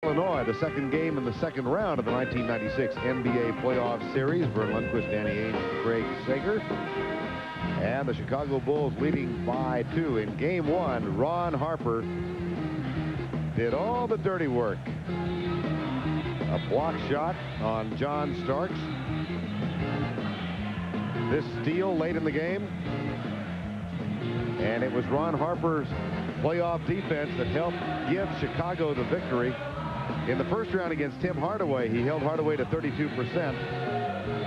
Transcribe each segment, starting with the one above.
Illinois, the second game in the second round of the 1996 NBA playoff series. Vern Lundquist, Danny Ainge, Craig Sager. And the Chicago Bulls leading by 2 in game 1. Ron Harper did all the dirty work. A block shot on John Starks. This steal late in the game. And it was Ron Harper's playoff defense that helped give Chicago the victory. In the first round against Tim Hardaway, he held Hardaway to 32%.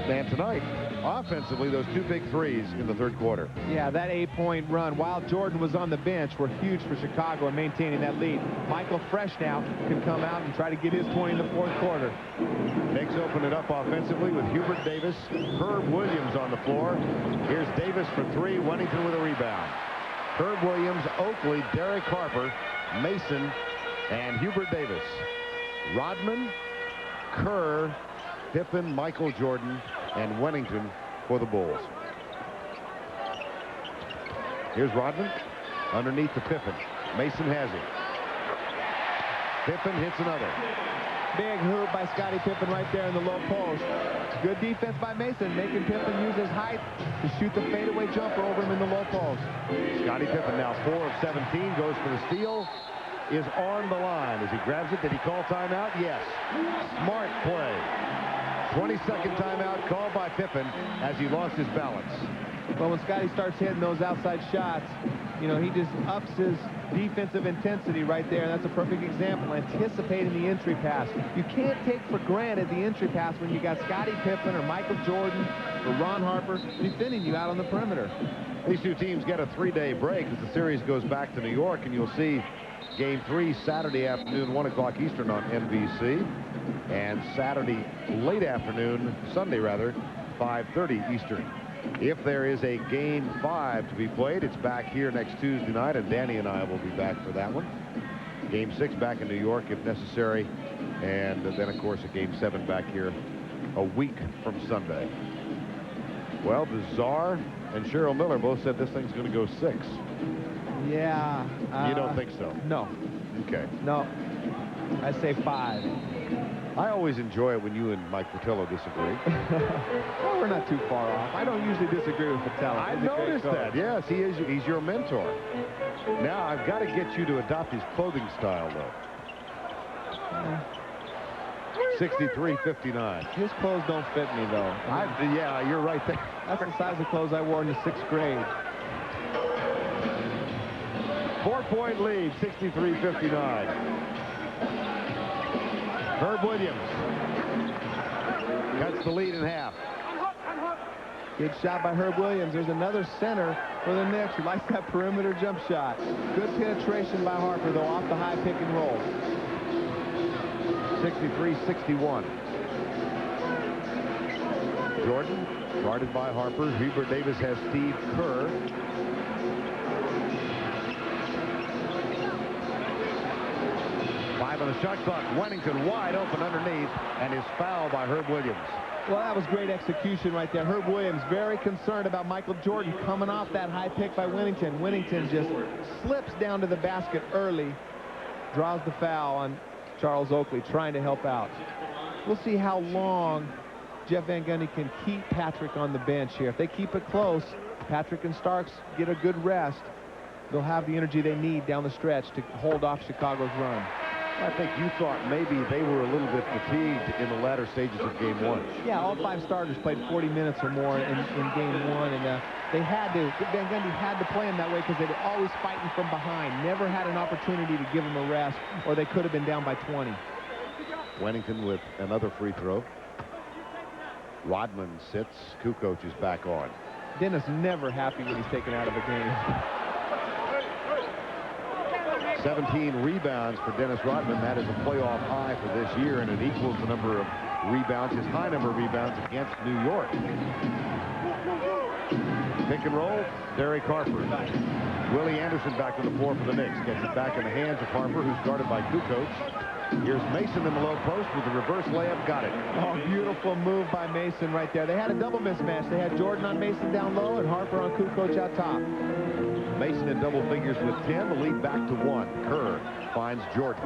And tonight, offensively, those 2 big threes in the third quarter. Yeah, that 8-point run while Jordan was on the bench were huge for Chicago in maintaining that lead. Michael Fresh now can come out and try to get his 20 in the fourth quarter. Knicks open it up offensively with Hubert Davis, Herb Williams on the floor. Here's Davis for 3, Wennington with a rebound. Herb Williams, Oakley, Derek Harper, Mason, and Hubert Davis. Rodman, Kerr, Pippen, Michael Jordan, and Wennington for the Bulls. Here's Rodman underneath to Pippen. Mason has it. Pippen hits another. Big hoop by Scottie Pippen right there in the low post. Good defense by Mason, making Pippen use his height to shoot the fadeaway jumper over him in the low post. Scottie Pippen now 4 of 17, goes for the steal, is on the line as he grabs it. Did he call timeout? Yes. Smart play. 22nd timeout called by Pippen as he lost his balance. Well, when Scottie starts hitting those outside shots, you know, he just ups his defensive intensity right there. And that's a perfect example, anticipating the entry pass. You can't take for granted the entry pass when you got Scottie Pippen or Michael Jordan or Ron Harper defending you out on the perimeter. These two teams get a 3-day break as the series goes back to New York, and you'll see Game 3 Saturday afternoon, 1 o'clock Eastern on NBC, and Saturday late afternoon, Sunday rather, 5:30 Eastern. If there is a Game 5 to be played, it's back here next Tuesday night, and Danny and I will be back for that one. Game 6 back in New York if necessary, and then of course a Game 7 back here a week from Sunday. Well, the Czar and Cheryl Miller both said this thing's going to go 6. Yeah. You don't think so? No. Okay. No. I say 5. I always enjoy it when you and Mike Patillo disagree. Well, we're not too far off. I don't usually disagree with Patillo. I noticed that. Yes, he's your mentor. Now, I've got to get you to adopt his clothing style, though. 63-59. His clothes don't fit me, though. Yeah, you're right there. That's the size of clothes I wore in the 6th grade. 4-point lead, 63-59. Herb Williams cuts the lead in half. Good shot by Herb Williams. There's another center for the Knicks who likes that perimeter jump shot. Good penetration by Harper, though, off the high pick and roll. 63-61. Jordan guarded by Harper. Hubert Davis has Steve Kerr. On the shot clock, Wennington wide open underneath, and is fouled by Herb Williams. Well, that was great execution right there. Herb Williams very concerned about Michael Jordan coming off that high pick by Wennington. Wennington just slips down to the basket early, draws the foul on Charles Oakley, trying to help out. We'll see how long Jeff Van Gundy can keep Patrick on the bench here. If they keep it close, Patrick and Starks get a good rest. They'll have the energy they need down the stretch to hold off Chicago's run. I think you thought maybe they were a little bit fatigued in the latter stages of Game 1. Yeah, all 5 starters played 40 minutes or more in Game 1, and they had to. Van Gundy had to play them that way because they were always fighting from behind. Never had an opportunity to give them a rest, or they could have been down by 20. Wennington with another free throw. Rodman sits. Kukoc is back on. Dennis never happy when he's taken out of a game. 17 rebounds for Dennis Rodman. That is a playoff high for this year, and it equals the number of rebounds, his high number of rebounds against New York. Pick and roll, Derek Harper. Willie Anderson back on the floor for the Knicks. Gets it back in the hands of Harper, who's guarded by Kukoc. Here's Mason in the low post with the reverse layup. Got it. Oh, beautiful move by Mason right there. They had a double mismatch. They had Jordan on Mason down low and Harper on Kukoc out top. Mason in double figures with 10. The lead back to 1. Kerr finds Jordan.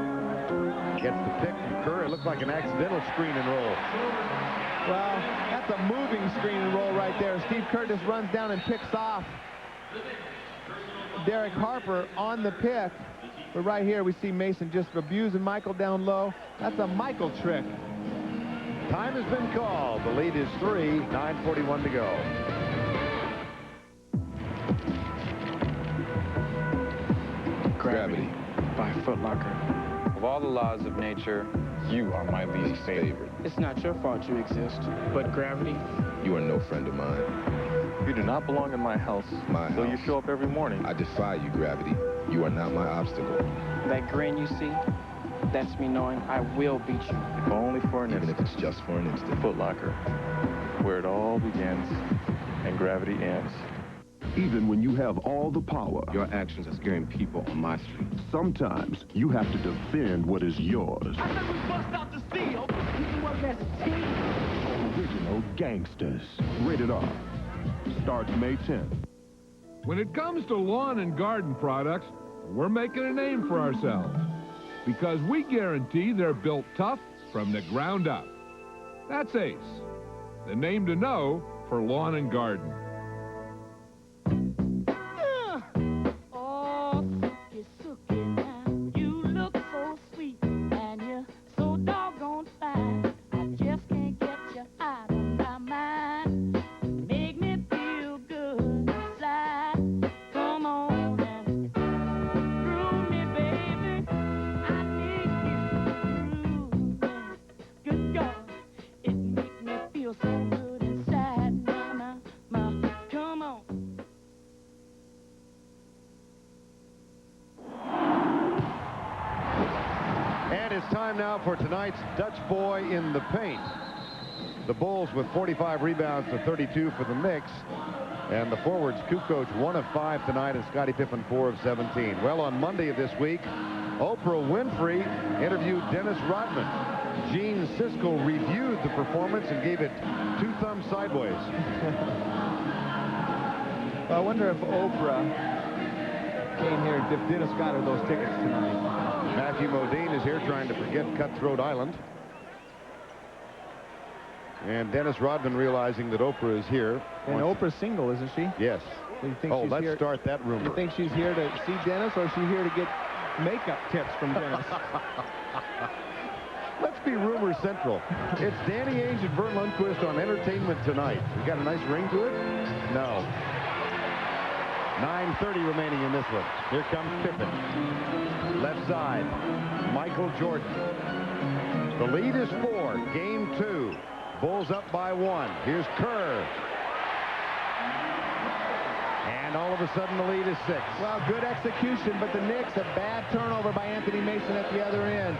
Gets the pick from Kerr. It looked like an accidental screen and roll. Well, that's a moving screen and roll right there. Steve Kerr just runs down and picks off Derek Harper on the pick. But right here we see Mason just abusing Michael down low. That's a Michael trick. Time has been called. The lead is 3. 9:41 to go. Gravity by Foot Locker. Of all the laws of nature, you are my least favorite. It's not your fault you exist, but gravity. You are no friend of mine. You do not belong in my house. So you show up every morning. I defy you, Gravity. You are not my obstacle. That grin you see, that's me knowing I will beat you. If only for an instant. Even if it's just for an instant. Foot Locker, where it all begins and gravity ends. Even when you have all the power, Your actions are scaring people on my street. sometimes you have to defend what is yours. I said we bust out the steel. You work as a team. Original Gangsters. Rated R. Starts May 10th. When it comes to lawn and garden products, we're making a name for ourselves because we guarantee they're built tough from the ground up. That's Ace, the name to know for lawn and garden. Oh, you're sookie now. You look so sweet and you're so doggone fine. I just can't get you out of my mind. Make me feel good inside. Come on and groove me, baby. I need you grooving. Good God, it makes me feel so good inside. Come on. And it's time now for tonight's Dutch boy in the paint. The Bulls with 45 rebounds to 32 for the Knicks. And the forwards, Kukoc, 1 of 5 tonight, and Scottie Pippen, 4 of 17. Well, on Monday of this week, Oprah Winfrey interviewed Dennis Rodman. Gene Siskel reviewed the performance and gave it 2 thumbs sideways. Well, I wonder if Oprah came here, if Dennis got her those tickets tonight. Matthew Modine is here trying to forget Cutthroat Island. And Dennis Rodman realizing that Oprah is here. And Oprah's single, isn't she? Yes. Do you think Oh, she's let's here? start that rumor. You think she's here to see Dennis, or is she here to get makeup tips from Dennis? Let's be rumor central. It's Danny Ainge and Vern Lundquist on Entertainment Tonight. We got a nice ring to it? No. 9:30 remaining in this one. Here comes Pippen. Left side. Michael Jordan. The lead is 4. Game 2. Bulls up by 1. Here's Kerr. And all of a sudden the lead is 6. Well, good execution, but the Knicks, a bad turnover by Anthony Mason at the other end.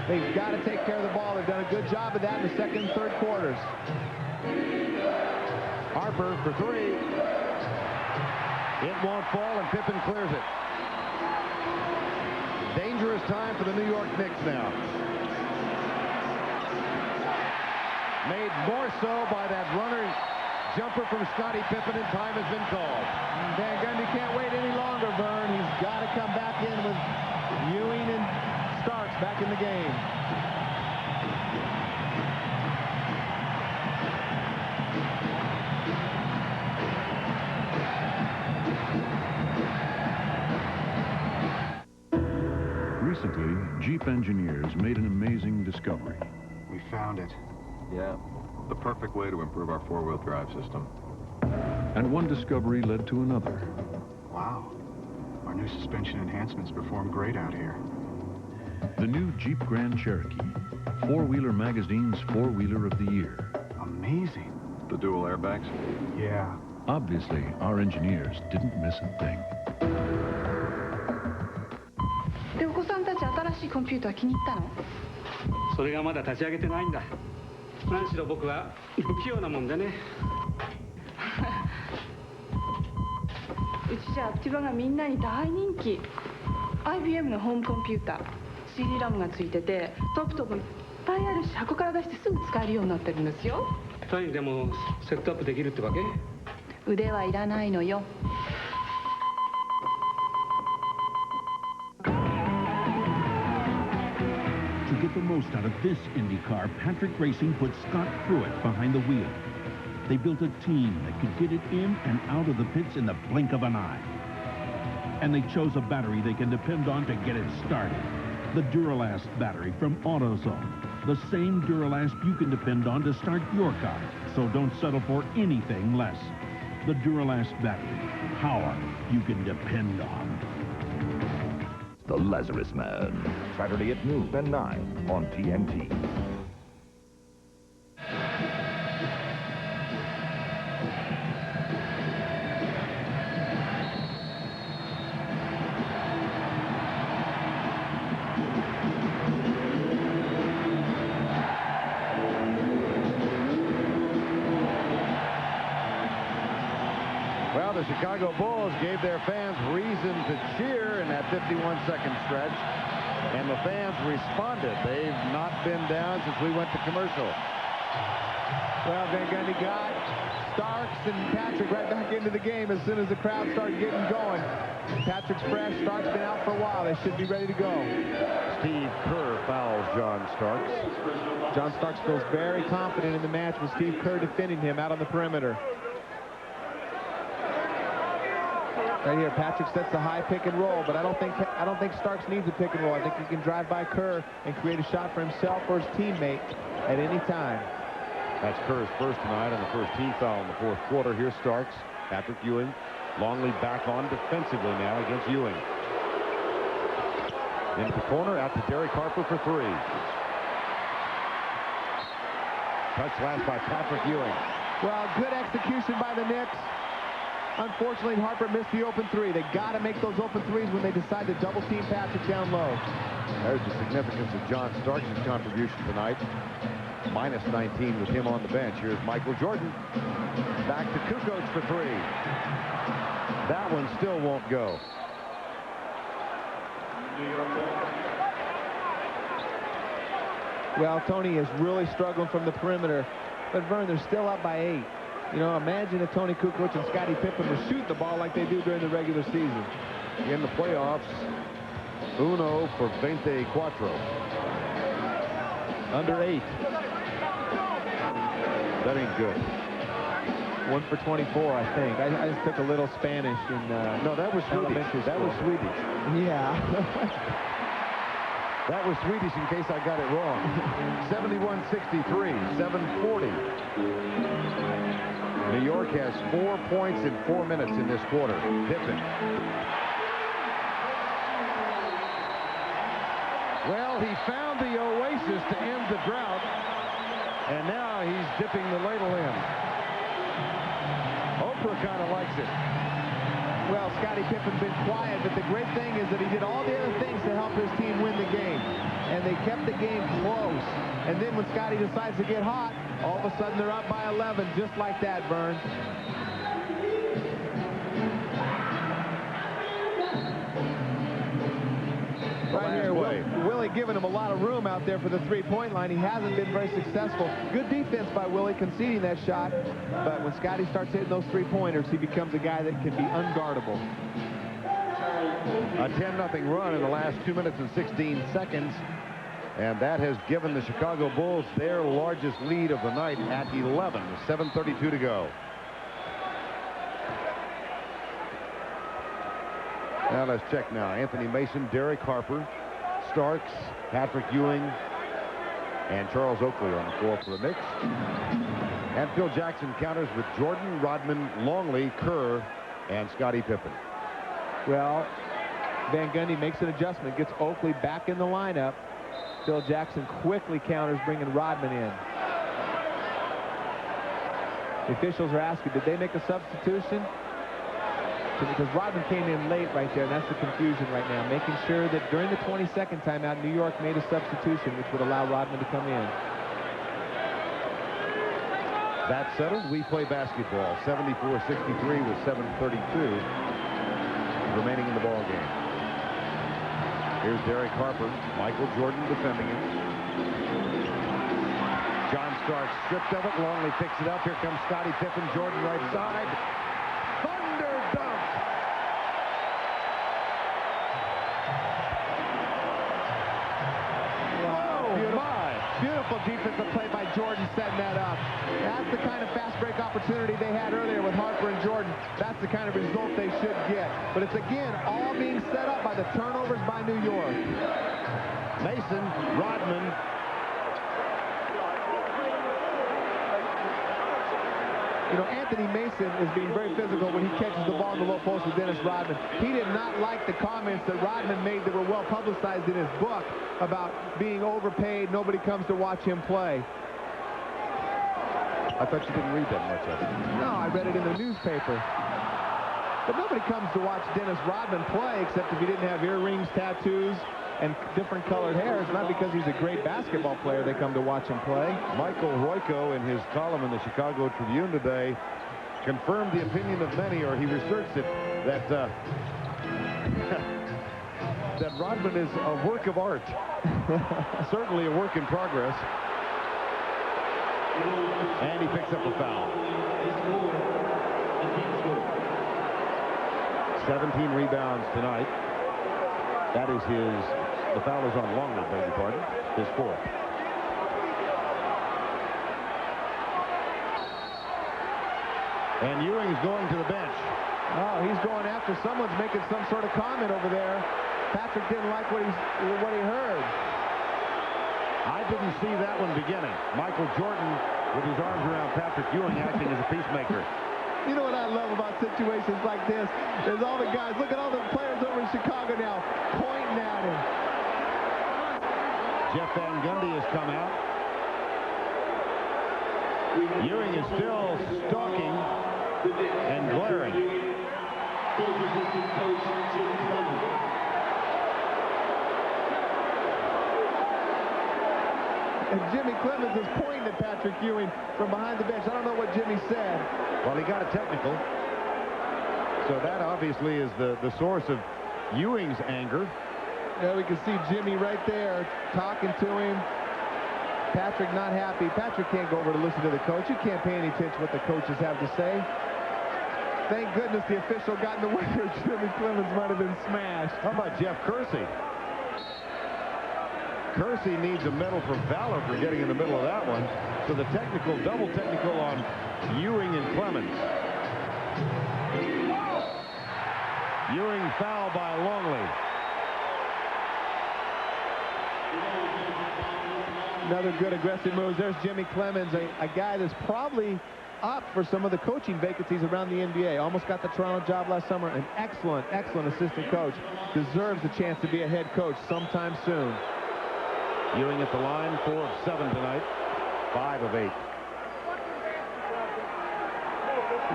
They've got to take care of the ball. They've done a good job of that in the second and third quarters. Harper for 3. It won't fall, and Pippen clears it. Dangerous time for the New York Knicks now. Made more so by that runner jumper from Scottie Pippen, and time has been called. Van Gundy can't wait any longer, Vern. He's got to come back in with Ewing and Starks back in the game. Recently, Jeep engineers made an amazing discovery. We found it. Yeah. The perfect way to improve our four-wheel drive system. And one discovery led to another. Wow. Our new suspension enhancements perform great out here. The new Jeep Grand Cherokee, Four-Wheeler Magazine's Four-Wheeler of the Year. Amazing. The dual airbags? Yeah. Obviously, our engineers didn't miss a thing. でお子さんたち新しいコンピューター気に入ったの？それがまだ立ち上げてないんだ。何しろ僕は不器用なもんでね。うちじゃアクティバがみんなに大人気。IBM のホームコンピューター。CD ラムがついててトップトップいっぱいあるし箱から出してすぐ使えるようになってるんですよ。単位でもセットアップできるってわけ？腕はいらないのよ。To get the most out of this Indy car, Patrick Racing put Scott Pruitt behind the wheel. They built a team that could get it in and out of the pits in the blink of an eye. And they chose a battery they can depend on to get it started. The Duralast battery from AutoZone. The same Duralast you can depend on to start your car. So don't settle for anything less. The Duralast battery. Power you can depend on. The Lazarus Man. Saturday at noon and 9 on TNT. Well, the Chicago Bulls gave their fans reason to cheer in that 51-second stretch, and the fans responded. They've not been down since we went to commercial. Well, Van Gundy got Starks and Patrick right back into the game as soon as the crowd started getting going. Patrick's fresh. Starks been out for a while. They should be ready to go. Steve Kerr fouls John Starks. John Starks feels very confident in the match with Steve Kerr defending him out on the perimeter. Right here, Patrick sets the high pick and roll, but I don't think Starks needs a pick and roll. I think he can drive by Kerr and create a shot for himself or his teammate at any time. That's Kerr's first tonight on the first team foul in the fourth quarter. Here's Starks, Patrick Ewing, Longley back on defensively now against Ewing. Into the corner, out to Derek Harper for three. Touch last by Patrick Ewing. Well, good execution by the Knicks. Unfortunately, Harper missed the open three. They got to make those open threes when they decide to double team Patrick down low. There's the significance of John Starks' contribution tonight. Minus 19 with him on the bench. Here's Michael Jordan. Back to Kukoc for three. That one still won't go. Well, Tony is really struggling from the perimeter. But, Vern, they're still up by 8. You know, imagine if Tony Kukoc and Scottie Pippen would shoot the ball like they do during the regular season. In the playoffs, uno for 24. Under 8. That ain't good. 1 for 24, I think. I just took a little Spanish in no, that was Swedish. That was Swedish. Yeah. That was Swedish in case I got it wrong. 71-63, 7:40. New York has 4 points in 4 minutes in this quarter. Pippen. Well, he found the oasis to end the drought, and now he's dipping the ladle in. Oprah kind of likes it. Well, Scottie Pippen's been quiet, but the great thing is that he did all the other things to help his team win the game. And they kept the game close. And then when Scottie decides to get hot, all of a sudden they're up by 11, just like that, Vern. Right here, Willie giving him a lot of room out there for the three-point line. He hasn't been very successful. Good defense by Willie conceding that shot. But when Scottie starts hitting those three-pointers, he becomes a guy that can be unguardable. A 10-0 run in the last 2 minutes and 16 seconds. And that has given the Chicago Bulls their largest lead of the night at 11. 7:32 to go. Now let's check now. Anthony Mason, Derek Harper, Starks, Patrick Ewing, and Charles Oakley on the floor for the Knicks. And Phil Jackson counters with Jordan, Rodman, Longley, Kerr, and Scottie Pippen. Well, Van Gundy makes an adjustment, gets Oakley back in the lineup. Phil Jackson quickly counters, bringing Rodman in. The officials are asking, did they make a substitution? Because Rodman came in late right there, and that's the confusion right now, making sure that during the 22nd timeout, New York made a substitution, which would allow Rodman to come in. That settled. We play basketball. 74-63 with 7:32 remaining in the ball game. Here's Derek Harper. Michael Jordan defending him. John Stark stripped of it. Longley picks it up. Here comes Scottie Pippen. Jordan right side. Thunder dunk. Beautiful defensive play by Jordan setting that up. That's the kind of fast break opportunity they had earlier with Harper and Jordan. That's the kind of result they should get. But it's, again, all being set up by the turnovers by New York. Mason, Rodman. You know, Anthony Mason is being very physical when he catches the ball in the low post with Dennis Rodman. He did not like the comments that Rodman made that were well publicized in his book about being overpaid. Nobody comes to watch him play. I thought you didn't read that much of it. No, I read it in the newspaper. But nobody comes to watch Dennis Rodman play except if he didn't have earrings, tattoos, and different colored hair. It's not because he's a great basketball player they come to watch him play. Michael Royko, in his column in the Chicago Tribune today, confirmed the opinion of many, or he researched it, that that Rodman is a work of art. Certainly a work in progress. And he picks up a foul. 17 rebounds tonight. That is the foul is on Longley, beg your pardon, his fourth. And Ewing's going to the bench. Oh, he's going after someone's making some sort of comment over there. Patrick didn't like what he heard. I didn't see that one beginning. Michael Jordan with his arms around Patrick Ewing acting as a peacemaker. You know what I love about situations like this is all the guys, look at all the players over in Chicago now pointing at him. Jeff Van Gundy has come out. Ewing is still stalking and glaring. And Jimmy Clemens is pointing at Patrick Ewing from behind the bench. I don't know what Jimmy said. Well, he got a technical. So that obviously is the source of Ewing's anger. Yeah, we can see Jimmy right there talking to him. Patrick not happy. Patrick can't go over to listen to the coach. You can't pay any attention to what the coaches have to say. Thank goodness the official got in the way here. Jimmy Clemens might have been smashed. How about Jeff Kersey? Kersey needs a medal for valor for getting in the middle of that one. So the technical, double technical on Ewing and Clemens. Ewing foul by Longley. Another good aggressive moves. There's Jimmy Clemens, a guy that's probably up for some of the coaching vacancies around the NBA. Almost got the Toronto job last summer. An excellent, excellent assistant coach. Deserves a chance to be a head coach sometime soon. Ewing at the line, 4 of 7 tonight, 5 of 8.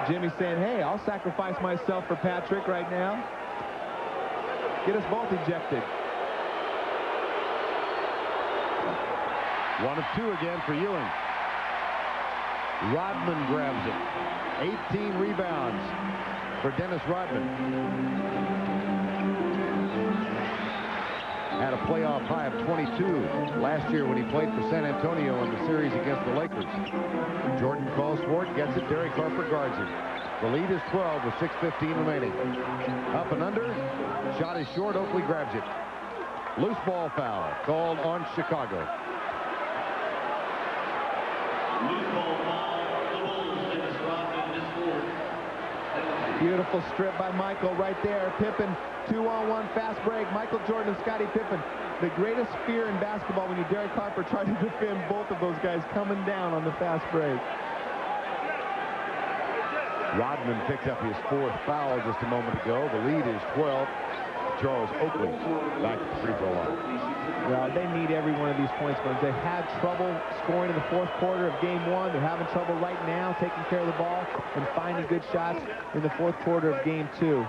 Jimmy saying, hey, I'll sacrifice myself for Patrick right now. Get us both ejected. 1 of 2 again for Ewing. Rodman grabs it. 18 rebounds for Dennis Rodman. Had a playoff high of 22 last year when he played for San Antonio in the series against the Lakers. Jordan calls for it, gets it. Derek Harper guards it. The lead is 12 with 6:15 remaining. Up and under. Shot is short. Oakley grabs it. Loose ball foul called on Chicago. Beautiful strip by Michael right there. Pippen, 2-on-1 fast break. Michael Jordan and Scottie Pippen. The greatest fear in basketball when you Derek Harper tried to defend both of those guys coming down on the fast break. Rodman picked up his 4th foul just a moment ago. The lead is 12. Charles Oakley back at the free throw line. Well, they need every one of these points. But they had trouble scoring in the 4th quarter of game 1. They're having trouble right now taking care of the ball and finding good shots in the 4th quarter of game 2.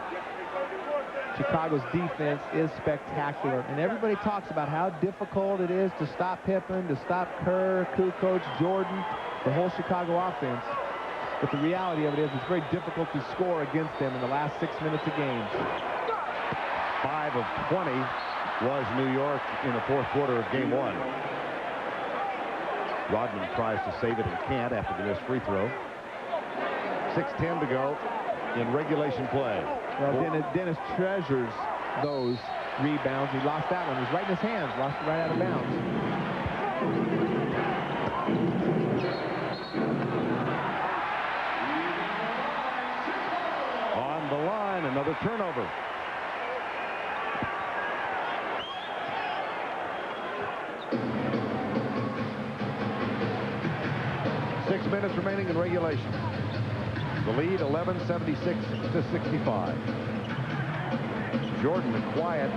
Chicago's defense is spectacular. And everybody talks about how difficult it is to stop Pippen, to stop Kerr, Kukoc, Jordan, the whole Chicago offense. But the reality of it is it's very difficult to score against them in the last 6 minutes of games. 5 of 20 was New York in the fourth quarter of game one. Rodman tries to save it and can't after the missed free throw. 6:10 to go in regulation play. Well, Dennis treasures those rebounds. He lost that one. It was right in his hands. Lost it right out of bounds. On the line, another turnover. Minutes remaining in regulation. The lead 11-76 to 65. Jordan, a quiet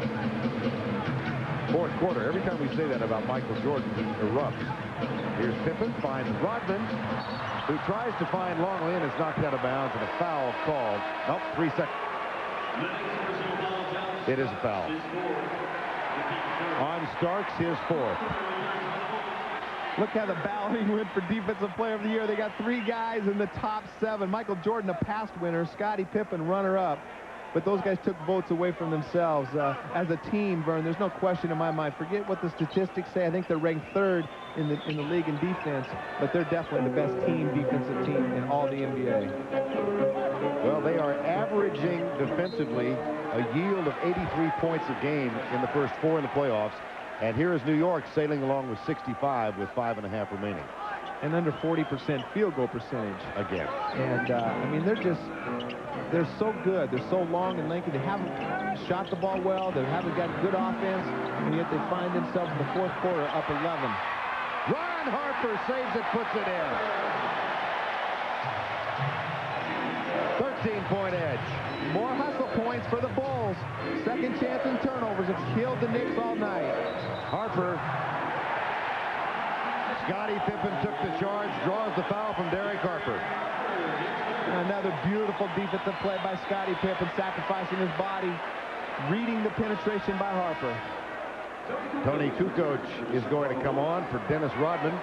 fourth quarter. Every time we say that about Michael Jordan, he erupts. Here's Pippen, finds Rodman, who tries to find Longley and is knocked out of bounds, and a foul called. Nope, 3 seconds. It is a foul. On Starks, his fourth. Look how the balloting went for Defensive Player of the Year. They got 3 guys in the top 7. Michael Jordan, a past winner. Scottie Pippen, runner-up. But those guys took votes away from themselves. As a team, Vern, there's no question in my mind. Forget what the statistics say. I think they're ranked 3rd in the league in defense. But they're definitely the best defensive team in all the NBA. Well, they are averaging defensively a yield of 83 points a game in the first 4 in the playoffs. And here is New York sailing along with 65 with 5.5 remaining. And under 40% field goal percentage. Again. And, I mean, they're so good. They're so long and lanky. They haven't shot the ball well. They haven't got good offense. And yet they find themselves in the fourth quarter up 11. Ron Harper saves it, puts it in. 13-point edge. More hustle points for the Bulls. Second chance and turnovers have killed the Knicks all night. Harper. Scottie Pippen took the charge, draws the foul from Derek Harper. Another beautiful defensive play by Scottie Pippen, sacrificing his body, reading the penetration by Harper. Tony Kukoc is going to come on for Dennis Rodman.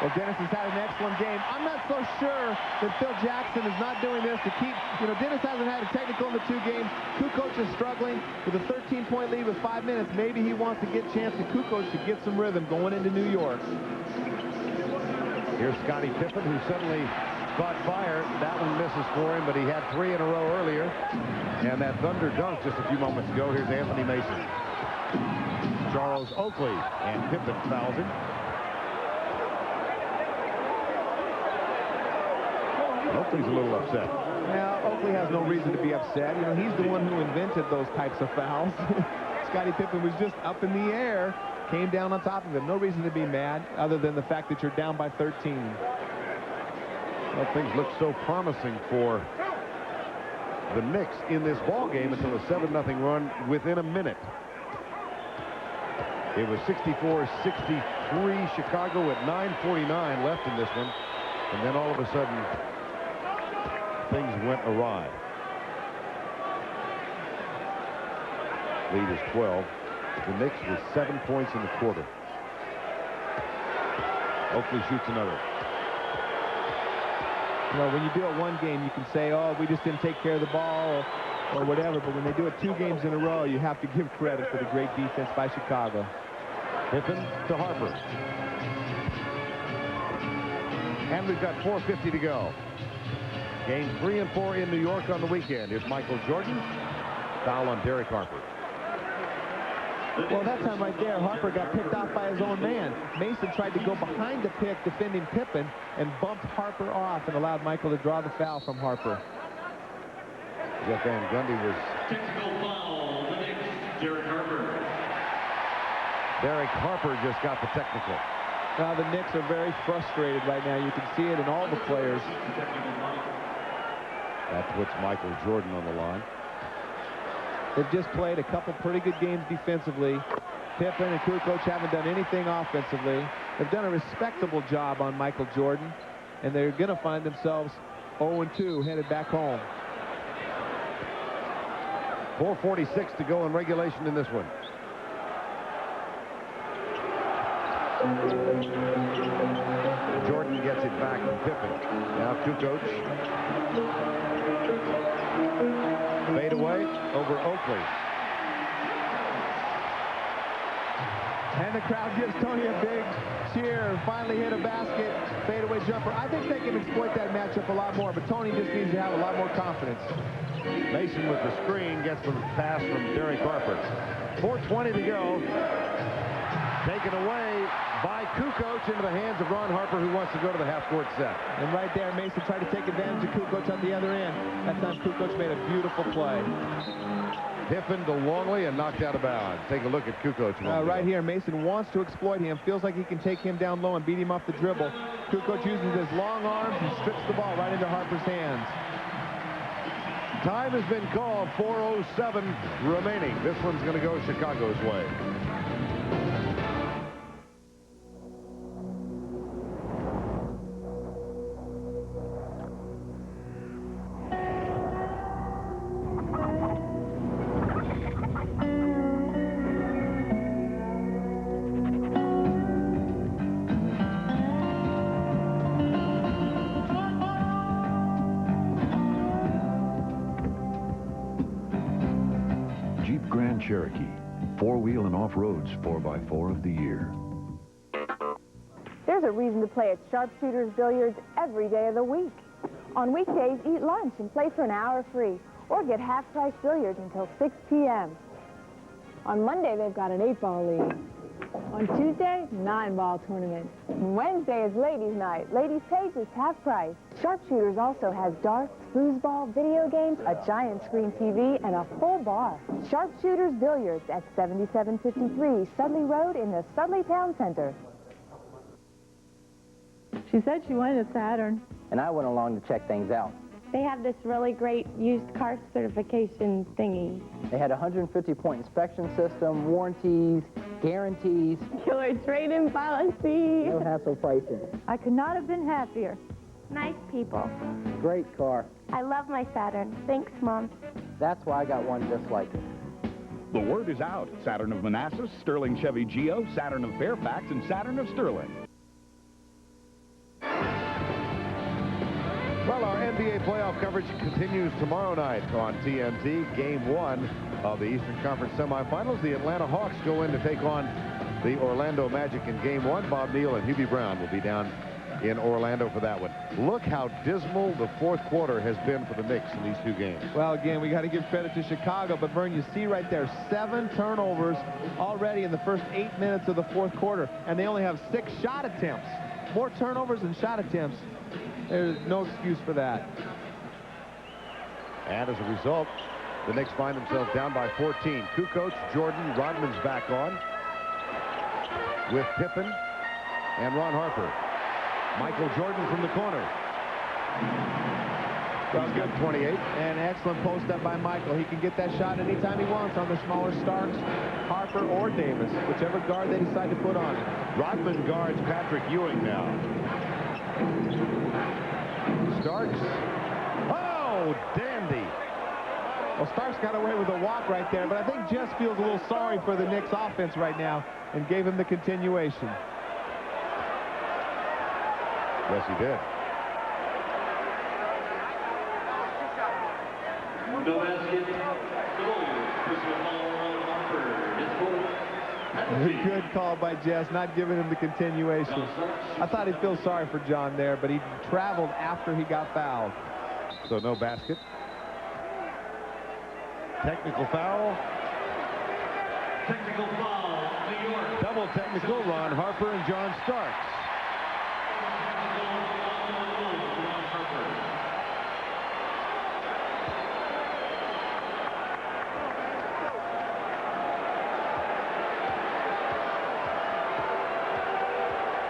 Well, Dennis has had an excellent game. I'm not so sure that Phil Jackson is not doing this to keep, Dennis hasn't had a technical in the 2 games. Kukoc is struggling with a 13-point lead with 5 minutes. Maybe he wants to get a chance to Kukoc to get some rhythm going into New York. Here's Scottie Pippen, who suddenly caught fire. That one misses for him, but he had 3 in a row earlier. And that thunder dunk just a few moments ago. Here's Anthony Mason. Charles Oakley, and Pippen fouls him. Oakley's a little upset. Now, Oakley has no reason to be upset. He's the one who invented those types of fouls. Scottie Pippen was just up in the air, came down on top of him. No reason to be mad other than the fact that you're down by 13. Well, things look so promising for the Knicks in this ball game until a 7-0 run within a minute. It was 64-63 Chicago with 9:49 left in this one. And then all of a sudden, things went awry. Lead is 12. The Knicks with 7 points in the quarter. Oakley shoots another. When you do it one game, you can say, oh, we just didn't take care of the ball or whatever. But when they do it 2 games in a row, you have to give credit for the great defense by Chicago. Pippen to Harper. And we've got 4:50 to go. Game 3 and 4 in New York on the weekend. Here's Michael Jordan. Foul on Derek Harper. Well, that time right there, Harper got picked off by his own man. Mason tried to go behind the pick defending Pippen and bumped Harper off and allowed Michael to draw the foul from Harper. Jeff Van Gundy was... Technical foul, the Knicks, Derek Harper. Derek Harper just got the technical. Now the Knicks are very frustrated right now. You can see it in all the players. That puts Michael Jordan on the line. They've just played a couple pretty good games defensively. Pippen and Kukoc haven't done anything offensively. They've done a respectable job on Michael Jordan, and they're going to find themselves 0-2 headed back home. 4:46 to go in regulation in this one. Jordan gets it back to Pippen. Now Kukoc. Fade away over Oakley. And the crowd gives Tony a big cheer. Finally hit a basket, fadeaway jumper. I think they can exploit that matchup a lot more, but Tony just needs to have a lot more confidence. Mason with the screen gets the pass from Derek Harper. 4:20 to go. Taken away by Kukoc into the hands of Ron Harper, who wants to go to the half-court set. And right there, Mason tried to take advantage of Kukoc at the other end. That time, Kukoc made a beautiful play. Pippen to Longley and knocked out of bounds. Take a look at Kukoc. Right here, Mason wants to exploit him. Feels like he can take him down low and beat him off the dribble. Kukoc uses his long arms and strips the ball right into Harper's hands. Time has been called. 4:07 remaining. This one's going to go Chicago's way. Jeep Grand Cherokee, four-wheel and off-roads 4x4 of the year. There's a reason to play at Sharpshooters Billiards every day of the week. On weekdays, eat lunch and play for an hour free, or get half-price billiards until 6 p.m. On Monday, they've got an 8-ball league. On Tuesday, 9-ball tournament. And Wednesday is ladies' night. Ladies' pay just half price. Sharpshooters also has darts, foosball, video games, a giant screen TV, and a full bar. Sharpshooters Billiards at 7753 Sudley Road in the Sudley Town Center. She said she wanted a Saturn. And I went along to check things out. They have this really great used car certification thingy. They had a 150-point inspection system, warranties, guarantees. Killer trade-in policy. No hassle pricing. I could not have been happier. Nice people. Great car. I love my Saturn. Thanks, Mom. That's why I got one just like it. The word is out. Saturn of Manassas, Sterling Chevy Geo, Saturn of Fairfax, and Saturn of Sterling. Well, our NBA playoff coverage continues tomorrow night on TNT. Game 1 of the Eastern Conference semifinals. The Atlanta Hawks go in to take on the Orlando Magic in Game 1. Bob Neal and Hubie Brown will be down in Orlando for that one. Look how dismal the fourth quarter has been for the Knicks in these two games. Well, again, we got to give credit to Chicago, but Vern, you see right there, 7 turnovers already in the first 8 minutes of the fourth quarter, and they only have 6 shot attempts. More turnovers than shot attempts. There's no excuse for that. And as a result, the Knicks find themselves down by 14. Kukoc, Jordan, Rodman's back on with Pippen and Ron Harper. Michael Jordan from the corner. He's got 28. And excellent post up by Michael. He can get that shot anytime he wants on the smaller Starks, Harper, or Davis, whichever guard they decide to put on. Rodman guards Patrick Ewing now. Starks. Oh, dandy. Well, Starks got away with a walk right there, but I think Jess feels a little sorry for the Knicks offense right now and gave him the continuation. Yes, he did. No basket. Goal. Personal foul on Harper. His fourth. Good call by Jess, not giving him the continuation. I thought he'd feel sorry for John there, but he traveled after he got fouled. So no basket. Technical foul. Technical foul, New York. Double technical, Ron Harper and John Starks.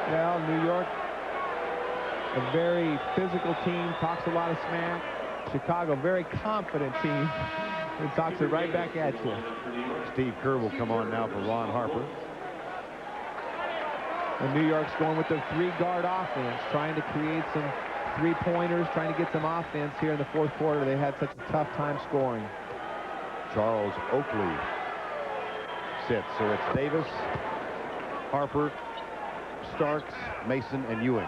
Well, New York, a very physical team, talks a lot of smack. Chicago, very confident team, and talks it right back at you. Steve Kerr will come on now for Ron Harper. And New York's going with their 3-guard offense, trying to create some 3-pointers, trying to get some offense here in the fourth quarter. They had such a tough time scoring. Charles Oakley sits, so it's Davis, Harper, Starks, Mason, and Ewing.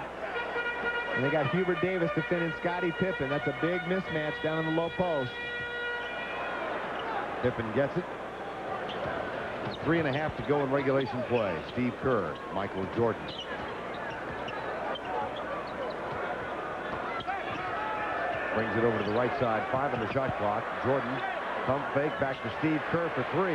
And they got Hubert Davis defending Scottie Pippen. That's a big mismatch down in the low post. Pippen gets it. 3.5 to go in regulation play. Steve Kerr, Michael Jordan. Brings it over to the right side. 5 on the shot clock. Jordan, pump fake, back to Steve Kerr for 3.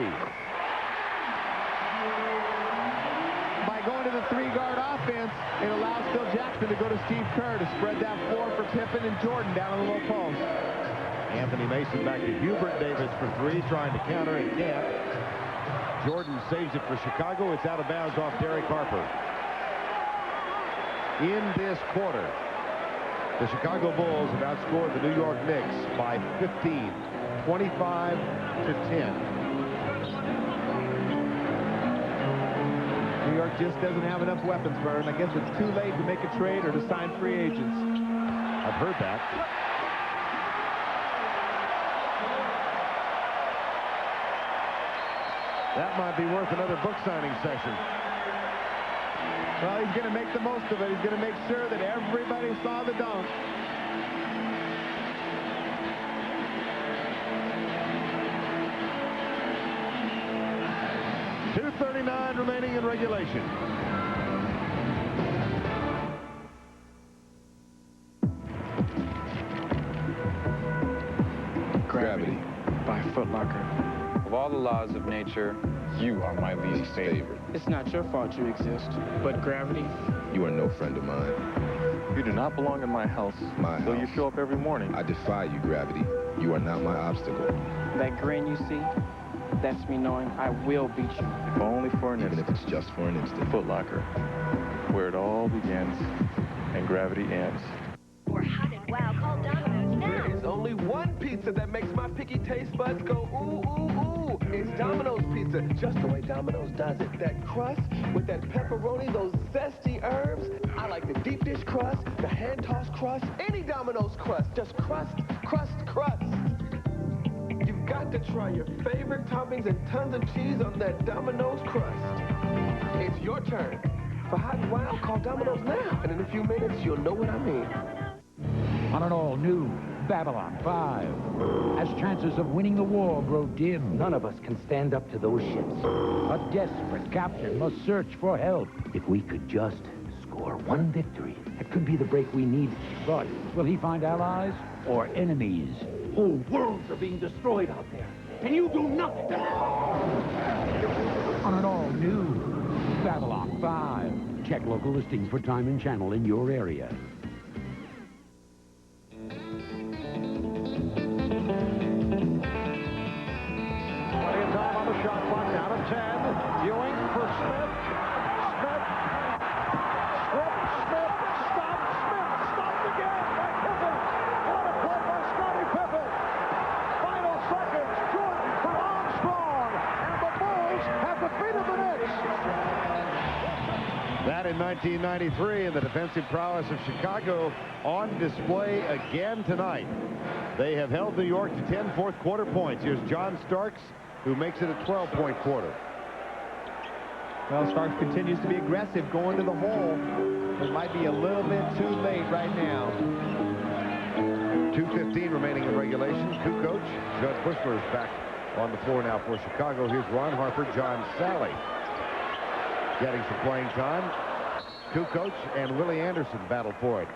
By going to the 3-guard offense, it allows Phil Jackson to go to Steve Kerr to spread that floor for Pippen and Jordan down on the low post. Anthony Mason back to Hubert Davis for 3, trying to counter and can't. Jordan saves it for Chicago. It's out of bounds off Derek Harper. In this quarter, the Chicago Bulls have outscored the New York Knicks by 15, 25-10. New York just doesn't have enough weapons, Vern. I guess it's too late to make a trade or to sign free agents. I've heard that. That might be worth another book signing session. Well, he's going to make the most of it. He's going to make sure that everybody saw the dunk. .239 remaining in regulation. Gravity. By Foot Locker. Of all the laws of nature, you are my least favorite. It's not your fault you exist, but gravity. You are no friend of mine. You do not belong in my house. My Though house. you show up every morning. I defy you, Gravity. You are not my obstacle. That grin you see, that's me knowing I will beat you. If only for an Even instant. if it's just for an instant. Foot Locker, where it all begins and gravity ends. For hot and wow, call Domino's now. There's only one pizza that makes my picky taste buds go ooh, ooh, ooh. It's Domino's Pizza, just the way Domino's does it. That crust with that pepperoni, those zesty herbs. I like the deep dish crust, the hand-tossed crust, any Domino's crust. Just crust, crust, crust. You've got to try your favorite toppings and tons of cheese on that Domino's crust. It's your turn. For hot and wow, call Domino's now. And in a few minutes, you'll know what I mean. On an all-new Babylon 5. As chances of winning the war grow dim, none of us can stand up to those ships. A desperate captain must search for help. If we could just score one victory, it could be the break we need. But will he find allies or enemies? Whole worlds are being destroyed out there, and you do nothing. On an all-new Babylon 5. Check local listings for time and channel in your area. Shot clock down to 10. Ewing for Smith. Smith. Stopped again by Pippen. What a play by Scottie Pippen. Final seconds. Jordan for Armstrong. And the Bulls have defeated the Knicks. That in 1993, and the defensive prowess of Chicago on display again tonight. They have held New York to 10 fourth quarter points. Here's John Starks, who makes it a 12-point quarter. Well, Starks continues to be aggressive going to the hole. It might be a little bit too late right now. 2:15 remaining in regulation. Kukoc, Judd Bushler is back on the floor now for Chicago. Here's Ron Harper, John Sally getting some playing time. Kukoc and Willie Anderson battle for it.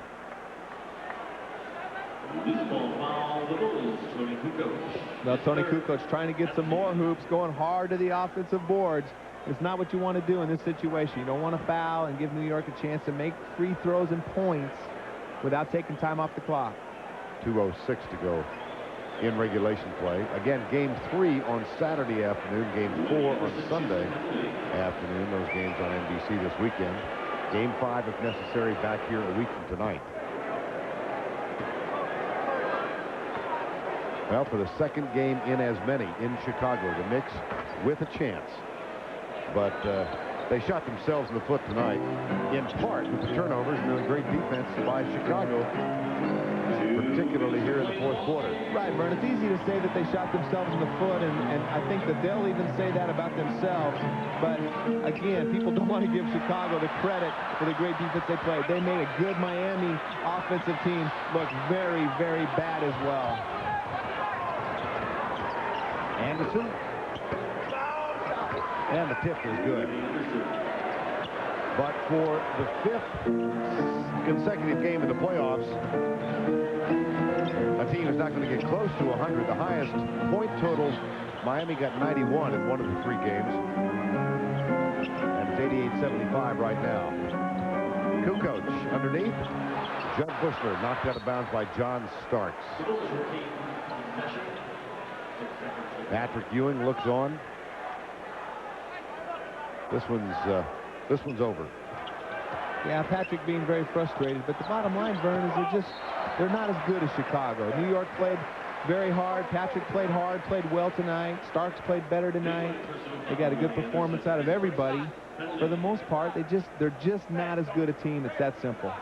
Well, Tony Kukoc trying to get some more hoops, going hard to the offensive boards. It's not what you want to do in this situation. You don't want to foul and give New York a chance to make free throws and points without taking time off the clock. 2:06 to go in regulation play. Again, game 3 on Saturday afternoon, game 4 on Sunday afternoon. Those games on NBC this weekend. Game 5, if necessary, back here a week from tonight. Well, for the second game in as many in Chicago, the Knicks with a chance. But they shot themselves in the foot tonight, in part with the turnovers and the great defense by Chicago, particularly here in the fourth quarter. Right, Vern. It's easy to say that they shot themselves in the foot, and I think that they'll even say that about themselves. But, again, people don't want to give Chicago the credit for the great defense they played. They made a good Miami offensive team look very, very bad as well. Anderson. And the tip is good. But for the 5th consecutive game in the playoffs, a team is not going to get close to 100. The highest point total, Miami got 91 in one of the 3 games. And it's 88-75 right now. Kukoc underneath. Judd Bushler knocked out of bounds by John Starks. Patrick Ewing looks on. This one's over. Yeah, Patrick being very frustrated, but the bottom line, Vern, is they're not as good as Chicago. New York played very hard. Patrick played hard, played well tonight. Starks played better tonight. They got a good performance out of everybody. For the most part, they're just not as good a team. It's that simple.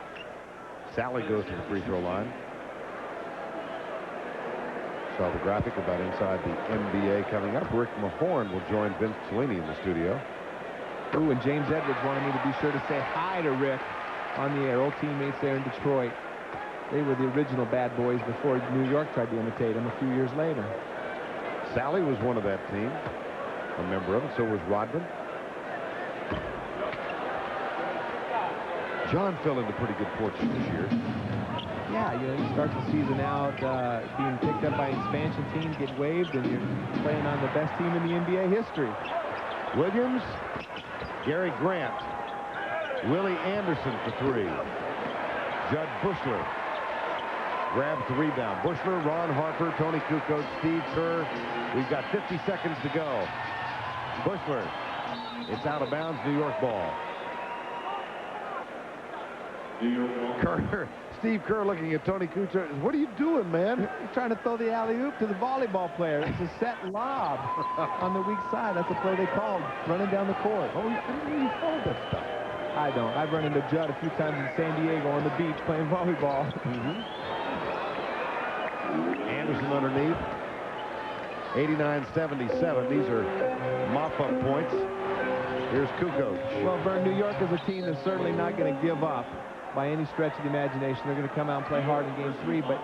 Sally goes to the free throw line. Saw the graphic about inside the NBA coming up. Rick Mahorn will join Vince Cellini in the studio. Ooh, and James Edwards wanted me to be sure to say hi to Rick on the air. Old teammates there in Detroit. They were the original bad boys before New York tried to imitate them a few years later. Sally was one of that team, a member of it. So was Rodman. John fell into pretty good fortune this year. Yeah, you know, you start the season out being picked up by an expansion team, get waived, and you're playing on the best team in the NBA history. Williams, Gary Grant, Willie Anderson for 3. Judd Bushler grabs the rebound. Bushler, Ron Harper, Tony Kukoc, Steve Kerr. We've got 50 seconds to go. Bushler, it's out of bounds, New York ball. Steve Kerr looking at Tony Kukoc. What are you doing, man? He's trying to throw the alley-oop to the volleyball player. It's a set lob on the weak side. That's the play they called, running down the court. Oh, I didn't know you followed that stuff. I don't. I've run into Judd a few times in San Diego on the beach playing volleyball. Anderson underneath. 89-77. These are mop-up points. Here's Kukoc. Well, Vern, New York is a team that's certainly not going to give up by any stretch of the imagination. They're going to come out and play hard in game 3, but,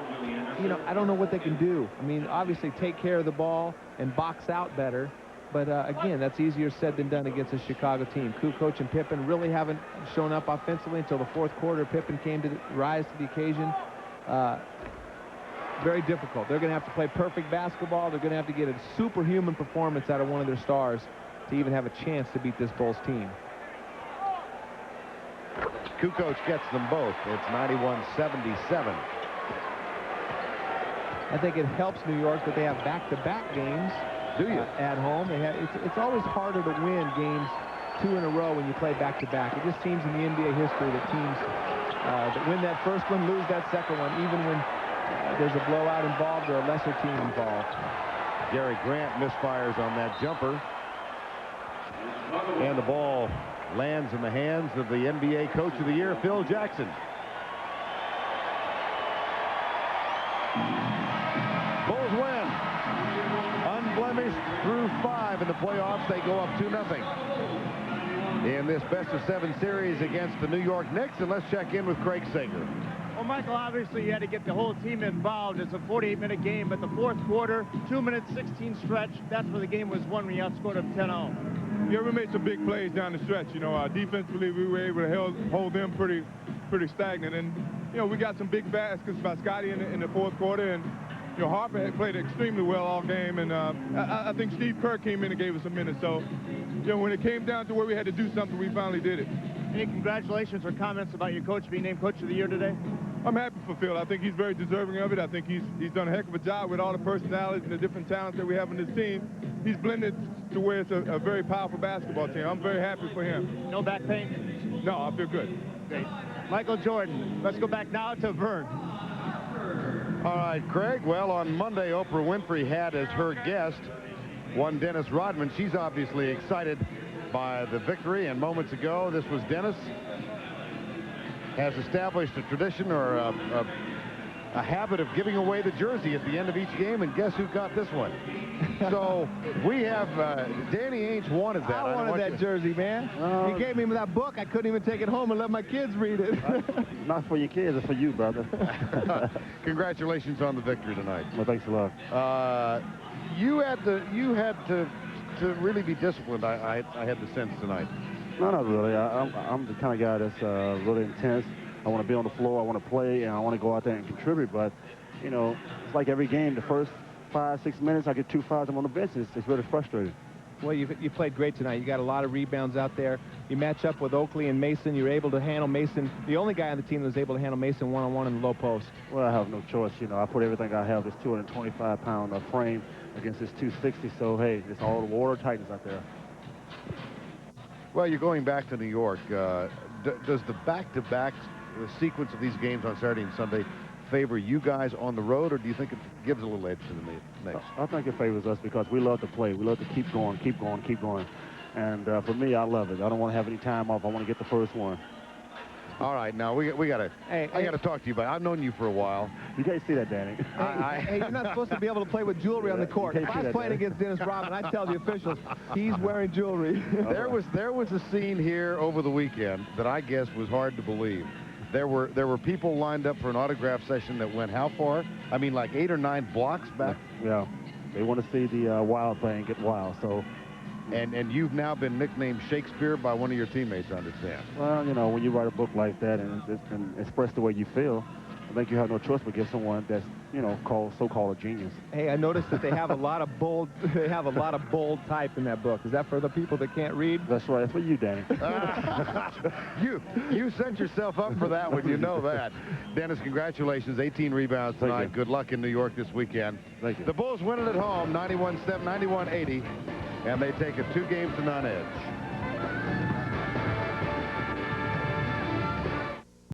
you know, I don't know what they can do. I mean, obviously take care of the ball and box out better, but, again, that's easier said than done against a Chicago team. Kukoc and Pippen really haven't shown up offensively until the 4th quarter. Pippen came to rise to the occasion. Very difficult. They're going to have to play perfect basketball. They're going to have to get a superhuman performance out of one of their stars to even have a chance to beat this Bulls team. Kukoc gets them both. It's 91-77. I think it helps New York that they have back-to-back games. Do you? At home. It's always harder to win games 2 in a row when you play back-to-back. It just seems in the NBA history that teams that win that first one lose that second one, even when there's a blowout involved or a lesser team involved. Gary Grant misfires on that jumper. And the ball lands in the hands of the NBA Coach of the Year, Phil Jackson. Bulls win. Unblemished through 5 in the playoffs. They go up 2-0 in this best-of-7 series against the New York Knicks. And let's check in with Craig Sager. Well, Michael, obviously you had to get the whole team involved. It's a 48-minute game, but the 4th quarter, 2 minutes, 16 stretch, that's where the game was won when you outscored them 10-0. Yeah, we made some big plays down the stretch. You know, defensively, we were able to hold them pretty stagnant. And, you know, we got some big baskets by Scotty in the 4th quarter. And, you know, Harper had played extremely well all game. And I think Steve Kerr came in and gave us a minute. So, you know, when it came down to where we had to do something, we finally did it. Any congratulations or comments about your coach being named Coach of the Year today? I'm happy for Phil. I think he's very deserving of it. I think he's done a heck of a job with all the personalities and the different talents that we have in this team. He's blended to where it's a very powerful basketball team. I'm very happy for him. No back pain? No, I feel good. Great. Michael Jordan, let's go back now to Vern. All right, Craig. Well, on Monday, Oprah Winfrey had as her guest one Dennis Rodman. She's obviously excited by the victory, and moments ago, this was Dennis. Has established a tradition or a habit of giving away the jersey at the end of each game, and guess who got this one? So we have Danny Ainge wanted that. I wanted that jersey, man. He gave me that book. I couldn't even take it home and let my kids read it. Not for your kids, it's for you, brother. Congratulations on the victory tonight. Well, thanks a lot. you had to really be disciplined. I had the sense tonight. No, not really. I'm the kind of guy that's really intense. I want to be on the floor. I want to play, and I want to go out there and contribute. But, you know, it's like every game. The first 5-6 minutes, I get 2 fouls. I'm on the bench. It's really frustrating. Well, you played great tonight. You got a lot of rebounds out there. You match up with Oakley and Mason. You're able to handle Mason. The only guy on the team that was able to handle Mason one-on-one in the low post. Well, I have no choice. You know, I put everything I have, this 225-pound frame against this 260. So, hey, it's all the water tightness out there. Well, you're going back to New York. Does the back-to-back sequence of these games on Saturday and Sunday favor you guys on the road, or do you think it gives a little edge to the Knicks? I think it favors us because we love to play. We love to keep going. And for me, I love it. I don't want to have any time off. I want to get the first one. All right, now we gotta. I gotta talk to you about. I've known you for a while. You can't see that, Danny. Hey, you're not supposed to be able to play with jewelry on the court. If I was playing against Dennis Rodman, I'd tell the officials he's wearing jewelry. There was a scene here over the weekend that I guess was hard to believe. There were people lined up for an autograph session that went how far? I mean, like 8 or 9 blocks back. Yeah, they want to see the wild thing get wild. So. And you've now been nicknamed Shakespeare by one of your teammates, I understand. Well, you know, when you write a book like that and express the way you feel, I think you have no choice but give someone that's, you know, so-called a genius. Hey, I noticed that they have a lot of bold. They have a lot of bold type in that book. Is that for the people that can't read? That's right. That's for you, Danny. You set yourself up for that one. You know that. Dennis, congratulations. 18 rebounds tonight. Good luck in New York this weekend. Thank you. The Bulls win it at home, 91-80, and they take a 2-game-to-none edge.